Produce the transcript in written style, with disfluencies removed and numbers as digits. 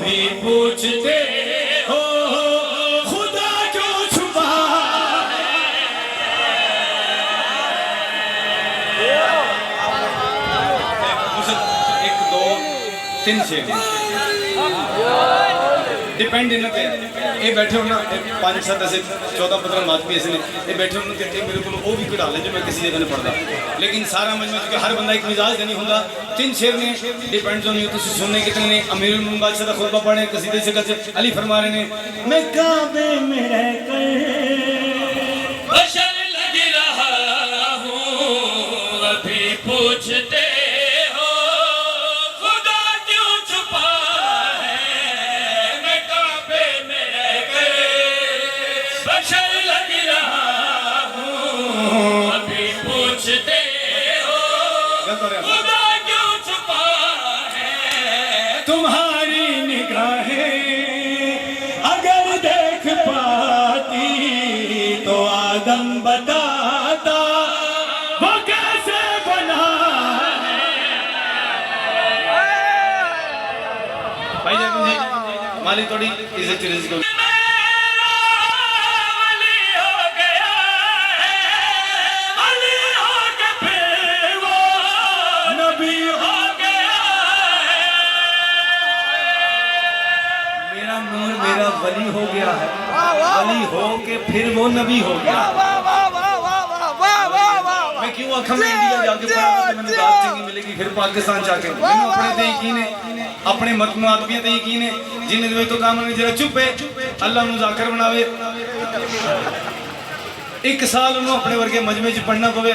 अभी पूछते हो खुदा क्यों छुपा एक दो तीन शेर डिपेंड इन पे ये बैठे हो ना 5 7 ऐसे 14 15 आदमी ऐसे ने ये बैठे हो ना कि मेरे को वो भी कढ़ा ले जो मैं किसी जगह नहीं पढ़ता लेकिन सारा मजमा चुके हर बंदा एक मिजाज नहीं होता 3 शेर ने डिपेंड जो नहीं तुम सुनने कितने ने अमीरुल मोमिनीन बादशाह दा खुतबा पढ़े कसीदे से कसे अली फरमा रहे ने मैं काबे में रहकर बशर लग रहा हूँ अभी पूछते खुदा क्यों छुपा है तुम्हारी निगाहें अगर देख पाती तो आदम बताता वो कैसे बना है भाई जान माली थोड़ी इज्जत रिज़्क़ मेरा वली हो गया है वली हो के फिर वो नबी हो गया मैं क्यों आखा में इंडिया जाके पढ़ा तो मैंने बात चंगी मिलेगी फिर पाकिस्तान जाके मैंने अपने ते यकीन है अपने मतनु आदमियों ते यकीन है जिन्हें दे तो काम नहीं जरा चुप है अल्लाह नु जाकर बनावे एक साल उन्होंने अपने वर्गे मजमे च पढ़ना पवे